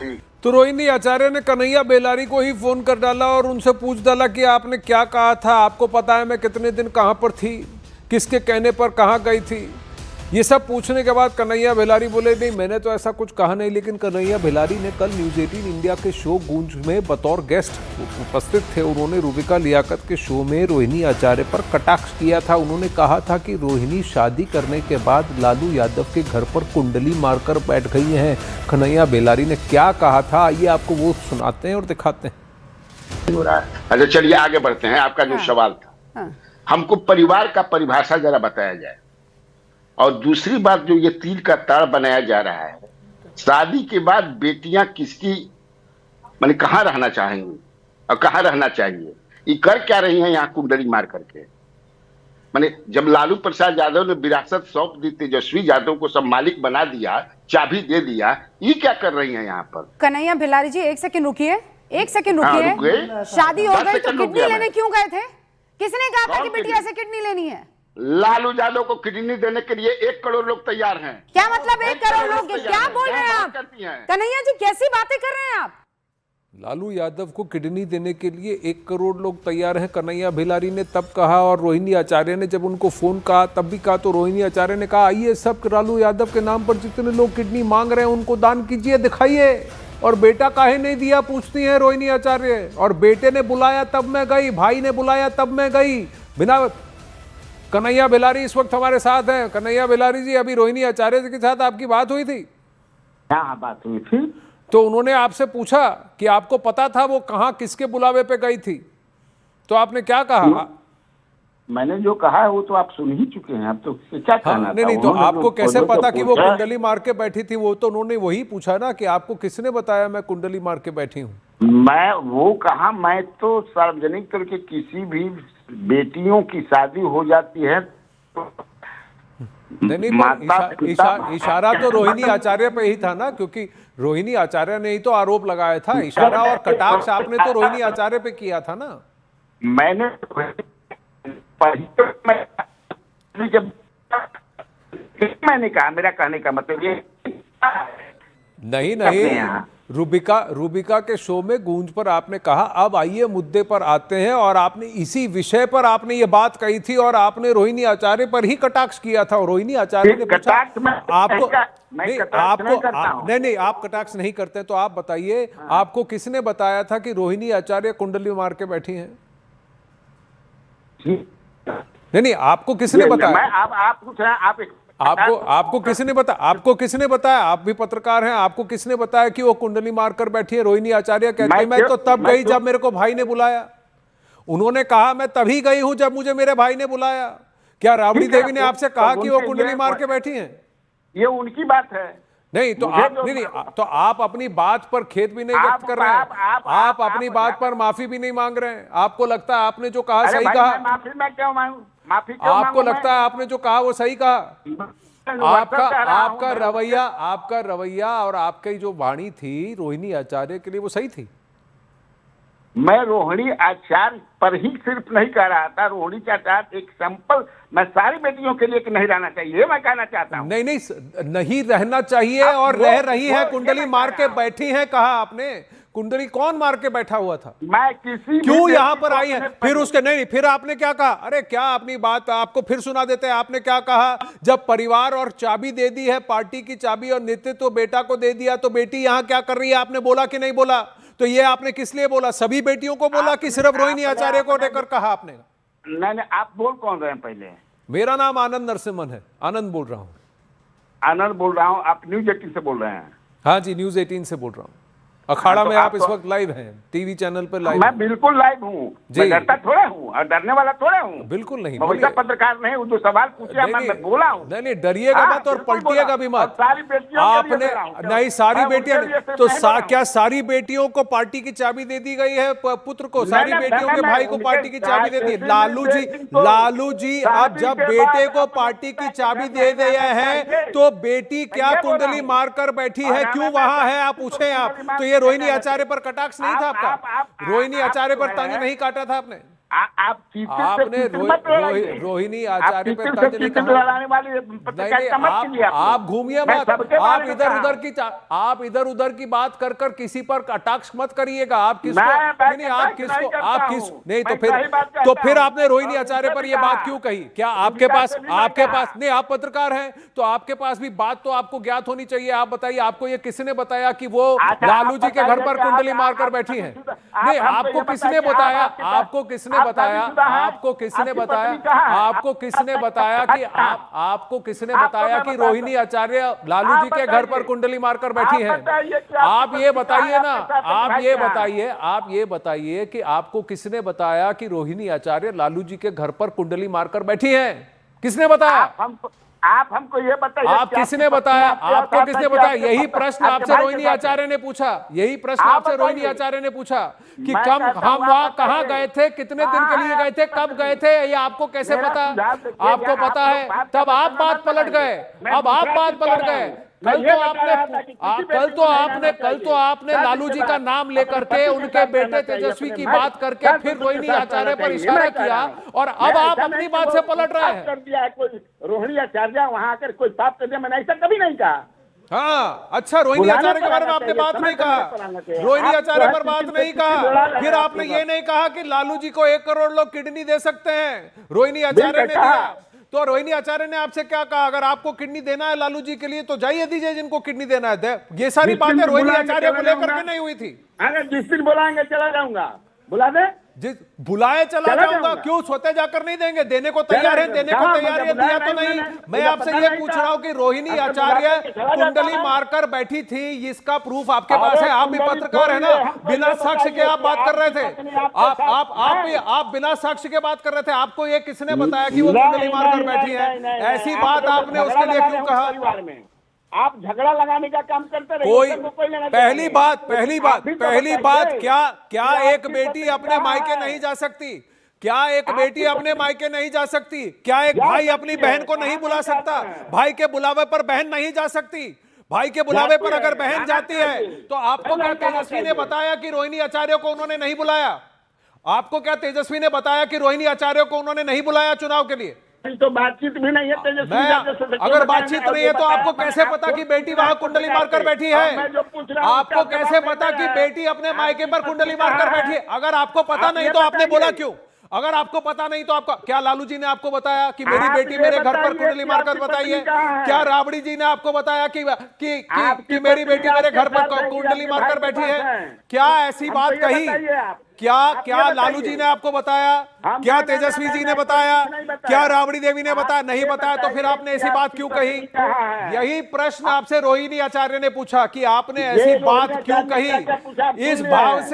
तो रोहिणी आचार्य ने कन्हैया बेलारी को ही फोन कर डाला और उनसे पूछ डाला कि आपने क्या कहा था, आपको पता है मैं कितने दिन कहां पर थी, किसके कहने पर कहां गई थी। ये सब पूछने के बाद कन्हैया बेलारी बोले नहीं मैंने तो ऐसा कुछ कहा नहीं। लेकिन कन्हैया बेलारी ने कल न्यूज़ 18 इंडिया के शो गूंज में बतौर गेस्ट उपस्थित थे। उन्होंने रूबिका लियाकत के शो में रोहिणी आचार्य पर कटाक्ष किया था। उन्होंने कहा था कि रोहिणी शादी करने के बाद लालू यादव के घर पर कुंडली मारकर बैठ गई हैं। कन्हैया बेलारी ने क्या कहा था आइए आपको वो सुनाते हैं और दिखाते हैं। अच्छा चलिए आगे बढ़ते हैं। आपका जो सवाल था, हमको परिवार का परिभाषा जरा बताया जाए। और दूसरी बात जो ये तीर का तार बनाया जा रहा है, शादी के बाद बेटियां किसकी माने कहाँ रहना चाहेंगी और कहाँ रहना चाहिए, ये कर क्या रही हैं यहाँ कुंडली मार करके। माने जब लालू प्रसाद यादव ने विरासत सौंप दी, तेजस्वी यादव को सब मालिक बना दिया, चाबी दे दिया, ये क्या कर रही हैं यहाँ पर। कन्हैया बेलारी जी एक सेकंड रुकिए, एक सेकंड रुकिए। शादी हो गई तो किडनी लेने क्यों गए थे? किसने कहा था कि बिटिया से किडनी लेनी है? लालू यादव को किडनी देने के लिए 1 करोड़ लोग तैयार हैं। क्या मतलब 1 करोड़ लोग? क्या बोल रहे हैं आप? कन्हैया जी कैसी बातें कर रहे हैं आप? लालू यादव को किडनी देने के लिए 1 करोड़ लोग तैयार हैं, कन्हैया बेलारी ने तब कहा। और रोहिणी आचार्य ने जब उनको फोन कहा तब भी कहा। तो रोहिणी आचार्य ने कहा आइए सब लालू यादव के नाम पर जितने लोग किडनी मांग रहे हैं उनको दान कीजिए, दिखाइए। और बेटा काहे नहीं दिया पूछती हैं रोहिणी आचार्य। और बेटे ने बुलाया तब मैं गई, भाई ने बुलाया तब मैं गई। बिना कन्हैया बेलारी इस वक्त हमारे साथ हैं। कन्हैया बेलारी जी अभी रोहिणी आचार्य के साथ आपकी बात हुई थी? हाँ बात हुई थी। तो उन्होंने आपसे पूछा कि आपको पता था वो कहाँ किसके बुलावे पे गई थी, तो आपने क्या कहा? मैंने जो कहा है वो तो आप सुन ही चुके हैं। अब तो क्या कहना नहीं तो आपको कैसे पता कि वो कुंडली मार के बैठी थी? वो तो उन्होंने वही पूछा ना कि आपको किसने बताया मैं कुंडली मार के बैठी हूँ। मैं वो कहा, मैं तो सार्वजनिक करके किसी भी बेटियों की शादी हो जाती है तो नहीं, इशारा तो रोहिणी आचार्य पे ही था ना, क्योंकि रोहिणी आचार्य ने ही तो आरोप लगाया था। इशारा और कटाक्ष आपने तो रोहिणी आचार्य पे किया था ना। मैंने जब मैंने कहा, मेरा कहने का मतलब ये नहीं रूबिका के शो में गूंज पर आपने कहा अब आइए मुद्दे पर आते हैं। और आपने इसी विषय पर आपने ये बात कही थी और आपने रोहिणी आचार्य पर ही कटाक्ष किया था। और रोहिणी आचार्य ने पूछा आपको नहीं आप कटाक्ष नहीं करते तो आप बताइए आपको किसने बताया था कि रोहिणी आचार्य कुंडली मार के बैठी हैं? नहीं आपको किसने बताया? आप पूछ रहे हैं, आपको किसने बताया? आप भी पत्रकार हैं, आपको किसने बताया कि वो कुंडली मारकर बैठी है? रोहिणी आचार्य कहती है मैं तो तब गई जब मेरे को भाई ने बुलाया। उन्होंने कहा मैं तभी गई हूं जब मुझे मेरे भाई ने बुलाया। क्या राबड़ी देवी ने आपसे कहा कि वो कुंडली मार के बैठी हैं? ये उनकी बात है। नहीं तो आप अपनी बात पर खेद भी नहीं व्यक्त कर रहे हैं, आप अपनी बात पर माफी भी नहीं मांग रहे हैं। आपको लगता है आपने जो कहा सही कहा? माफी मैं क्यों मांगू? आपको लगता है आपने जो कहा वो सही कहा? आपका रवैया और आपकी जो वाणी थी रोहिणी आचार्य के लिए वो सही थी? मैं रोहिणी आचार्य पर ही सिर्फ नहीं कह रहा था। रोहिणी आचार्य एक सैंपल, मैं सारी बेटियों के लिए नहीं रहना चाहिए मैं कहना चाहता हूँ। नहीं रहना चाहिए और रह रही है। कुंडली मार के बैठी है कहा आपने? कुंडली कौन मार के बैठा हुआ था? मैं किसी क्यों यहां पर आई है? फिर उसके नहीं फिर आपने क्या कहा? अरे क्या अपनी बात आपको फिर सुना देते हैं। आपने क्या कहा? जब परिवार और चाबी दे दी है, पार्टी की चाबी और नेतृत्व बेटा को दे दिया तो बेटी यहां क्या कर रही है? आपने बोला कि नहीं बोला? तो ये आपने किस लिए बोला? सभी बेटियों को बोला कि सिर्फ रोहिणी आचार्य को लेकर कहा आपने? नहीं आप बोल कौन रहे हैं पहले? मेरा नाम आनंद नरसिम्हन है, आनंद बोल रहा हूँ। आनंद बोल रहा हूँ। आप न्यूज़ 18 से बोल रहे हैं? हाँ जी न्यूज़ 18 से बोल रहा हूँ। अखाड़ा में आप इस वक्त लाइव हैं, टीवी चैनल पर लाइव। मैं बिल्कुल लाइव हूँ। मैं डरता थोड़ा हूँ और डरने वाला थोड़ा हूँ। बिल्कुल नहीं, मैं पत्रकार नहीं हूँ जो सवाल पूछे मैं बोला हूँ। नहीं डरिएगा मत और पलटिएगा भी मत। आपने नहीं सारी बेटियां तो क्या सारी बेटियों को पार्टी की चाबी दे दी गई है? पुत्र को, सारी बेटियों के भाई को पार्टी की चाबी दे दी? लालू जी अब जब बेटे को पार्टी की चाबी दे दिए हैं तो बेटी क्या कुंडली मारकर बैठी है? क्यों वहां है आप पूछे? आप तो ये रोहिणी आचार्य पर कटाक्ष नहीं था आपका? रोहिणी आचार्य पर तंज नहीं काटा था आपने? आप आपने रोहिणी आचार्य पे तंज नहीं कहा। आप घूमिए मत, आप इधर उधर की बात कर कर किसी पर कटाक्ष मत करिएगा। आप किसको नहीं, आप किसको नहीं, तो फिर आपने रोहिणी आचार्य पर यह बात क्यों कही? क्या आपके पास नहीं, आप पत्रकार हैं तो आपके पास भी बात तो आपको ज्ञात होनी चाहिए। आप बताइए, आपको ये किसने बताया कि वो लालू जी के घर पर कुंडली मारकर बैठी है? नहीं, आपको किसने बताया? आपको किसने बताया? आपको किसने बताया? आपको किसने बताया कि आपको किसने बताया कि रोहिणी आचार्य लालू जी के घर पर कुंडली मारकर बैठी है? आप ये बताइए ना, आप ये बताइए कि आपको किसने बताया कि रोहिणी आचार्य लालू जी के घर पर कुंडली मारकर बैठी है? किसने बताया? आप हमको ये बताइए, आप किसने बताया? आपको किसने बताया? यही प्रश्न आपसे रोहिणी आचार्य ने पूछा, यही प्रश्न आपसे रोहिणी आचार्य ने पूछा कि हम वहां कहां गए थे, कितने दिन के लिए गए थे, कब गए थे, ये आपको कैसे पता? आपको पता है, तब आप बात पलट गए। अब आप बात पलट गए। कल तो आपने लालू जी का नाम लेकर के उनके बेटे तेजस्वी की बात करके फिर रोहिणी आचार्य पर इशारा किया, और अब आप अपनी बात से पलट रहे हैं। कर दिया है कोई रोहिणी आचार्य वहां आकर कोई पाप कर दिया, मैंने ऐसा कभी नहीं कहा। हाँ, अच्छा, रोहिणी आचार्य के बारे में आपने बात नहीं कहा, रोहिणी आचार्य पर बात नहीं कहा। फिर आपने ये नहीं कहा कि लालू जी को 1 करोड़ लोग किडनी दे सकते हैं, रोहिणी आचार्य ने दिया। तो रोहिणी आचार्य ने आपसे क्या कहा? अगर आपको किडनी देना है लालू जी के लिए तो जाइए, दीजिए जिनको किडनी देना है। ये सारी बातें रोहिणी आचार्य को लेकर के नहीं हुई थी। अगर जिस दिन बुलाएंगे चला जाऊंगा, बुला दे, बुलाए चला जाऊंगा। क्यों स्वतः जाकर नहीं देंगे? देने को तैयार है, देने को तैयार है, दिया तो नहीं। मैं आपसे ये पूछ रहा हूं कि रोहिणी आचार्य कुंडली मारकर बैठी थी, इसका प्रूफ आपके पास है? आप भी पत्रकार है ना, बिना साक्ष्य के आप बात कर रहे थे। आप बिना साक्ष्य के बात कर रहे थे। आपको ये किसने बताया कि वो कुंडली मारकर बैठी है? ऐसी बात आपने उसके लिए क्यों कहा? आप झगड़ा लगाने का काम करते रहे। पहली बात क्या एक बेटी अपने मायके नहीं जा सकती? क्या एक बेटी अपने मायके नहीं जा सकती? क्या एक भाई अपनी बहन को नहीं बुला सकता? भाई के बुलावे पर बहन नहीं जा सकती? भाई के बुलावे पर अगर बहन जाती है तो आपको क्या तेजस्वी ने बताया कि रोहिणी आचार्य को उन्होंने नहीं बुलाया? आपको क्या तेजस्वी ने बताया कि रोहिणी आचार्य को उन्होंने नहीं बुलाया चुनाव के लिए? तो बातचीत भी नहीं है तेजस्वी। अगर बातचीत नहीं है तो आपको कैसे पता कि बेटी वहां कुंडली मारकर बैठी है? आपको कैसे पता कि बेटी अपने मायके पर कुंडली मारकर बैठी है? अगर आपको पता नहीं तो आपने बोला क्यों? अगर आपको पता नहीं तो आपका क्या लालू जी ने आपको बताया कि मेरी बेटी मेरे घर पर कुंडली मारकर बताई है? क्या राबड़ी जी ने आपको बताया कि मेरी बेटी मेरे घर पर कुंडली मारकर बैठी है? क्या ऐसी बात कही? क्या लालू जी ने आपको बताया? क्या तेजस्वी जी ने बताया? क्या राबड़ी देवी ने बताया? नहीं बताया तो फिर आपने ऐसी बात क्यों कही? यही प्रश्न आपसे रोहिणी आचार्य ने पूछा कि आपने ऐसी बात क्यों कही। इस भाव से